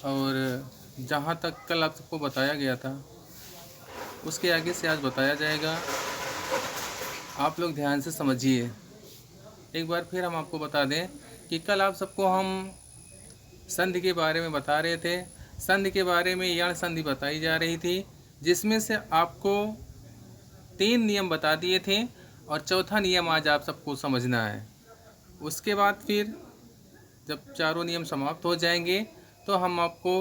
और जहाँ तक कल आप सबको बताया गया था उसके आगे से आज बताया जाएगा। आप लोग ध्यान से समझिए। एक बार फिर हम आपको बता दें कि कल आप सबको हम संधि के बारे में बता रहे थे। संधि के बारे में यण संधि बताई जा रही थी, जिसमें से आपको 3 नियम बता दिए थे और चौथा नियम आज आप सबको समझना है। उसके बाद फिर जब चारों नियम समाप्त हो जाएंगे तो हम आपको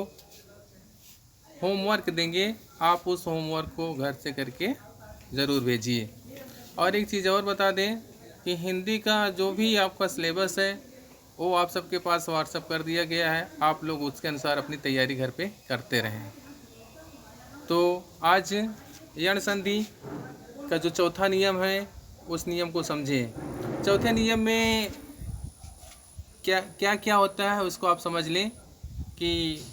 होमवर्क देंगे। आप उस होमवर्क को घर से करके ज़रूर भेजिए। और एक चीज़ और बता दें कि हिंदी का जो भी आपका सिलेबस है वो आप सबके पास व्हाट्सएप कर दिया गया है। आप लोग उसके अनुसार अपनी तैयारी घर पे करते रहें। तो आज यण संधि का जो चौथा नियम है उस नियम को समझें। चौथे नियम में क्या क्या क्या होता है उसको आप समझ लें कि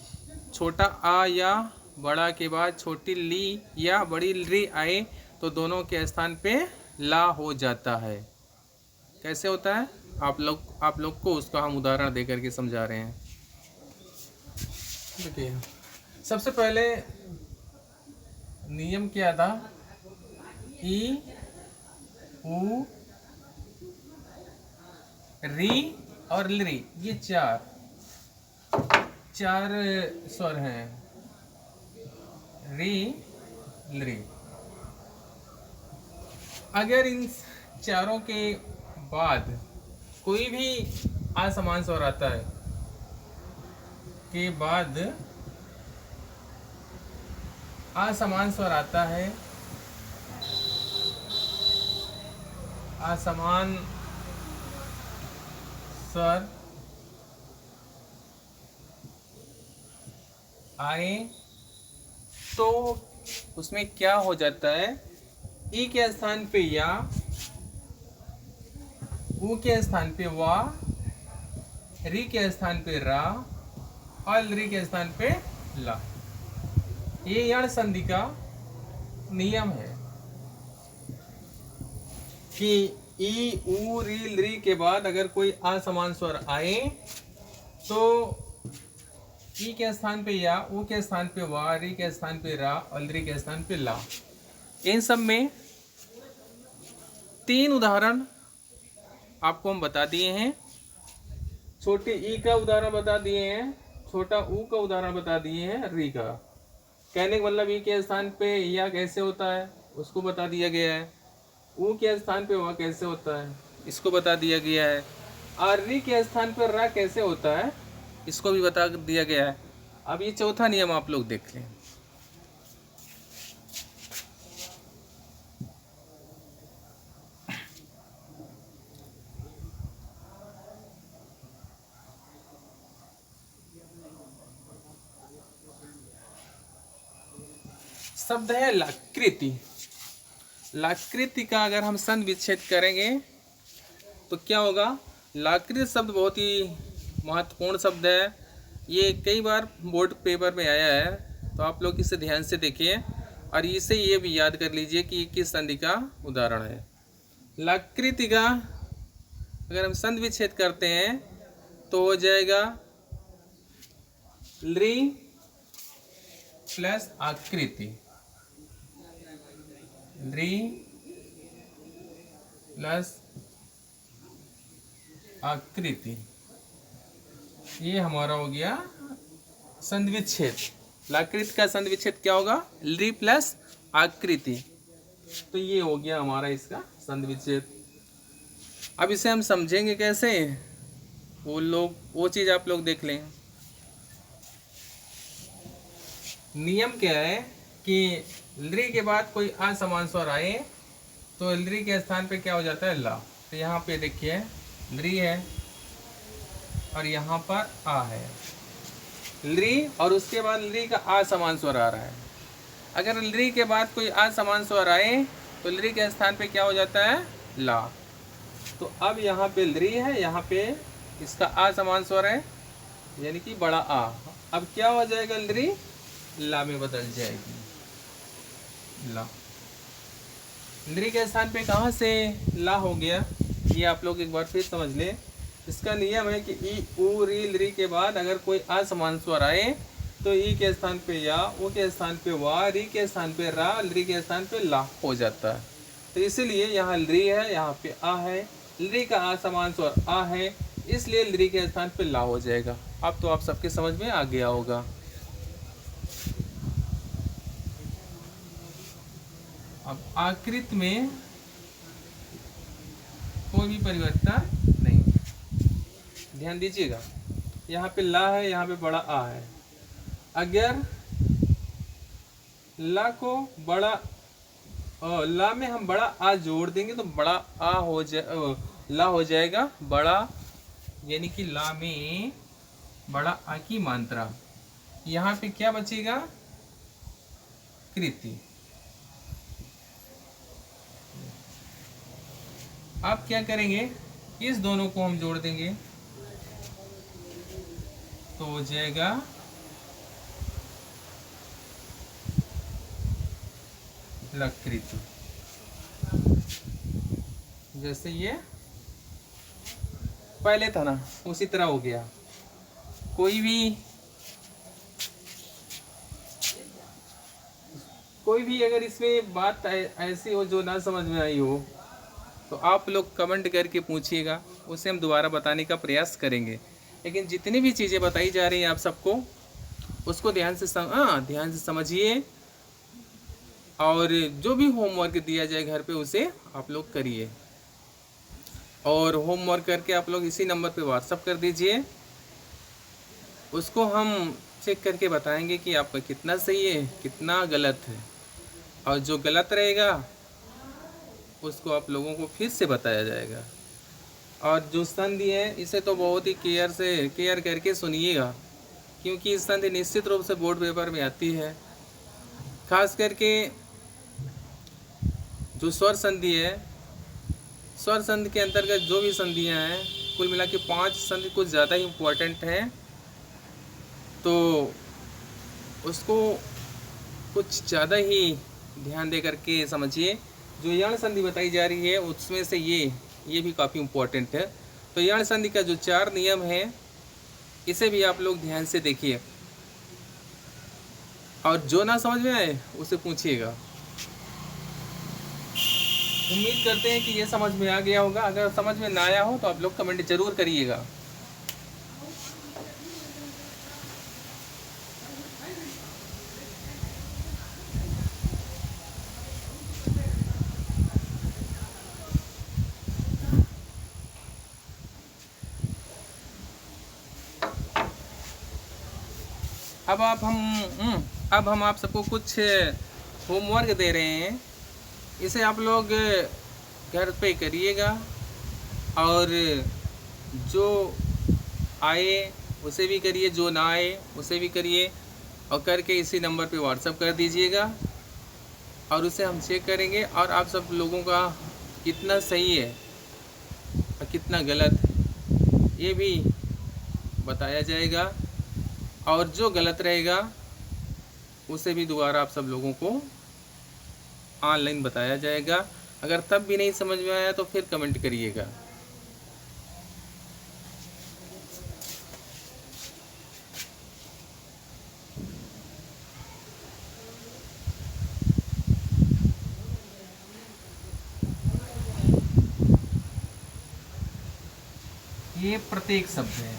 छोटा आ या बड़ा के बाद छोटी ली या बड़ी री आए तो दोनों के स्थान पे ला हो जाता है। कैसे होता है आप लोग को उसका हम उदाहरण दे करके समझा रहे हैं। देखिए, सबसे पहले नियम क्या था? ई उ री और लरी, ये चार स्वर हैं। री लरी। अगर इन चारों के बाद कोई भी असमान स्वर आता है के बाद असमान स्वर आता है, असमान स्वर आए तो उसमें क्या हो जाता है? ई के स्थान पे या, उ के स्थान पे वा, री के स्थान पे रा और री के स्थान पे ला। ये यण संधि का नियम है कि ई उ री ली के बाद अगर कोई असमान स्वर आए तो ई के स्थान पे या, उ के स्थान पे वा, री के स्थान पे रा और री के स्थान पे ला। इन सब में 3 उदाहरण आपको हम बता दिए हैं। छोटे ई का उदाहरण बता दिए हैं, छोटा उ का उदाहरण बता दिए हैं, री का। कहने का मतलब ई के स्थान पे या कैसे होता है उसको बता दिया गया है। उ के स्थान पे वा कैसे होता है इसको बता दिया गया है। और री के स्थान पर रा कैसे होता है इसको भी बता दिया गया है। अब ये चौथा नियम आप लोग देख लें। शब्द है लाकृति। लाकृति का अगर हम संधि विच्छेद करेंगे तो क्या होगा? लाकृति शब्द बहुत ही महत्वपूर्ण शब्द है। ये कई बार बोर्ड पेपर में आया है, तो आप लोग इसे ध्यान से देखिए और इसे ये भी याद कर लीजिए कि ये किस संधि का उदाहरण है। लाकृति का अगर हम संधि विच्छेद करते हैं तो हो जाएगा ली प्लस आकृति, ली प्लस आकृति। ये हमारा हो गया संधि विच्छेद। लाकृति का संधि विच्छेद क्या होगा? ली प्लस आकृति। तो ये हो गया हमारा इसका संधि विच्छेद। अब इसे हम समझेंगे कैसे, वो चीज आप लोग देख लें। नियम क्या है कि ली के बाद कोई असमान स्वर आए तो ली के स्थान पे क्या हो जाता है? ला। तो यहाँ पे देखिए ली है और यहाँ पर आ है, ली और उसके बाद ली का असमान स्वर आ रहा है। अगर ली के बाद कोई असमान स्वर आए तो ली के स्थान पे क्या हो जाता है? ला। तो अब यहाँ पे ली है, यहाँ पे इसका असमान स्वर है यानी कि बड़ा आ। अब क्या हो जाएगा? ली ला में बदल जाएगी। ला, ली के स्थान पे कहाँ से ला हो गया ये आप लोग एक बार फिर समझ लें। इसका नियम है कि ई उ री ली के बाद अगर कोई असमान स्वर आए तो ई के स्थान पे या, वो के स्थान पे वा, री के स्थान पे रा, री के स्थान पे ला हो जाता है। तो इसीलिए यहाँ री है, यहाँ पे आ है, री का आ समान स्वर आ है, इसलिए री के स्थान पे ला हो जाएगा। अब तो आप सबके समझ में आ गया होगा। अब आकृत में कोई भी परिवर्तन नहीं, ध्यान दीजिएगा। यहाँ पे ला है, यहाँ पे बड़ा आ है। अगर ला को बड़ा ला में हम बड़ा आ जोड़ देंगे तो बड़ा आ हो जाए, ला हो जाएगा बड़ा, यानी कि ला में बड़ा आ की मात्रा। यहाँ पे क्या बचेगा? कृति। अब क्या करेंगे? इस दोनों को हम जोड़ देंगे तो हो जाएगा लकृति। जैसे ये पहले था ना, उसी तरह हो गया। कोई भी अगर इसमें बात ऐसी हो जो ना समझ में आई हो तो आप लोग कमेंट करके पूछिएगा, उसे हम दोबारा बताने का प्रयास करेंगे। लेकिन जितनी भी चीज़ें बताई जा रही हैं आप सबको, उसको ध्यान से समझिए, और जो भी होमवर्क दिया जाए घर पे उसे आप लोग करिए। और होमवर्क करके आप लोग इसी नंबर पे व्हाट्सअप कर दीजिए, उसको हम चेक करके बताएंगे कि आपका कितना सही है कितना गलत है। और जो गलत रहेगा उसको आप लोगों को फिर से बताया जाएगा। और जो संधि है इसे तो बहुत ही केयर करके सुनिएगा, क्योंकि संधि निश्चित रूप से बोर्ड पेपर में आती है। खास करके जो स्वर संधि है, स्वर संधि के अंतर्गत जो भी संधियां हैं, कुल मिला के 5 संधि कुछ ज़्यादा ही इम्पोर्टेंट हैं, तो उसको कुछ ज़्यादा ही ध्यान दे करके समझिए। जो यण संधि बताई जा रही है उसमें से ये भी काफ़ी इम्पोर्टेंट है। तो यण संधि का जो 4 नियम है इसे भी आप लोग ध्यान से देखिए, और जो ना समझ में आए उसे पूछिएगा। उम्मीद करते हैं कि ये समझ में आ गया होगा। अगर समझ में ना आया हो तो आप लोग कमेंट जरूर करिएगा। अब हम आप सबको कुछ होमवर्क दे रहे हैं, इसे आप लोग घर पे करिएगा, और जो आए उसे भी करिए, जो ना आए उसे भी करिए, और करके इसी नंबर पे व्हाट्सअप कर दीजिएगा, और उसे हम चेक करेंगे और आप सब लोगों का कितना सही है और कितना गलत है ये भी बताया जाएगा। और जो गलत रहेगा उसे भी दोबारा आप सब लोगों को ऑनलाइन बताया जाएगा। अगर तब भी नहीं समझ में आया तो फिर कमेंट करिएगा। ये प्रत्येक शब्द है,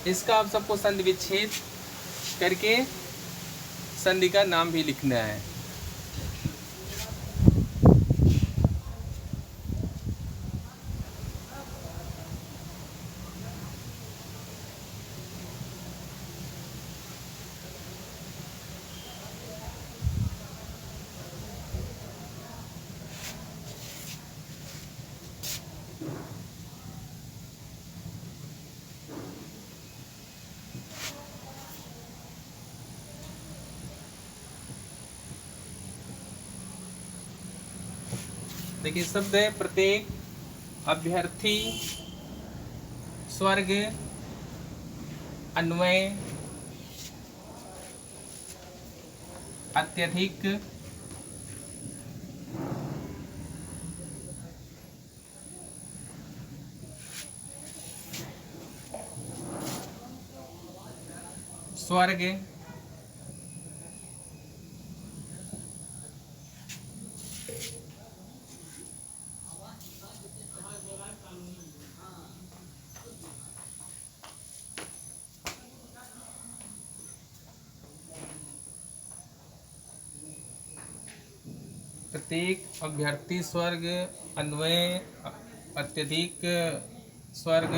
इसका आप सबको संधि विच्छेद करके संधि का नाम भी लिखना है। देखिए शब्द है प्रत्येक, अभ्यर्थी, स्वर्ग, अन्वय, अत्यधिक, स्वर्ग, प्रत्येक अभ्यर्थी स्वर्ग अन्वय अत्यधिक स्वर्ग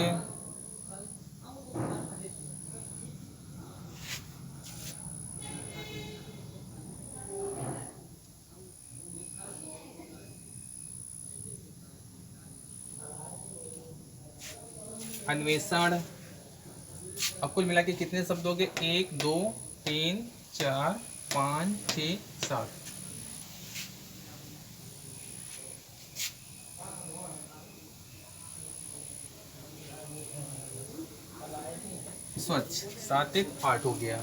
अन्वेषण। अब कुल मिला के कितने शब्द हो गए? 1 2 3 4 5 6 7। स्वच्छ 7 1 8 हो गया।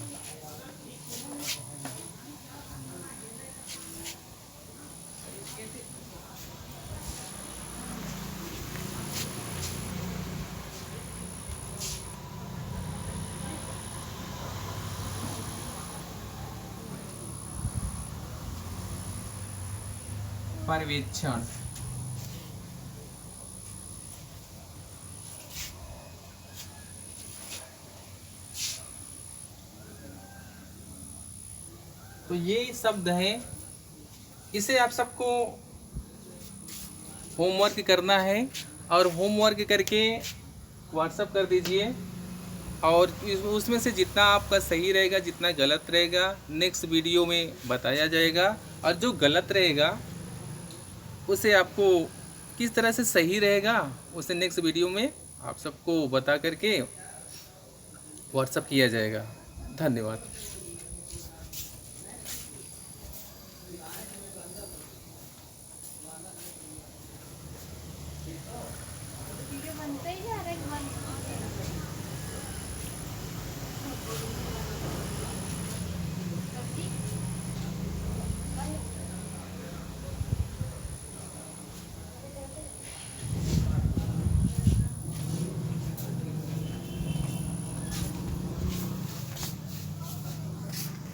पर्यवेक्षण। तो ये शब्द है, इसे आप सबको होमवर्क करना है और होमवर्क करके व्हाट्सअप कर दीजिए। और उसमें से जितना आपका सही रहेगा, जितना गलत रहेगा, नेक्स्ट वीडियो में बताया जाएगा। और जो गलत रहेगा उसे आपको किस तरह से सही रहेगा उसे नेक्स्ट वीडियो में आप सबको बता करके व्हाट्सअप किया जाएगा। धन्यवाद। बनते ही जा रहा है।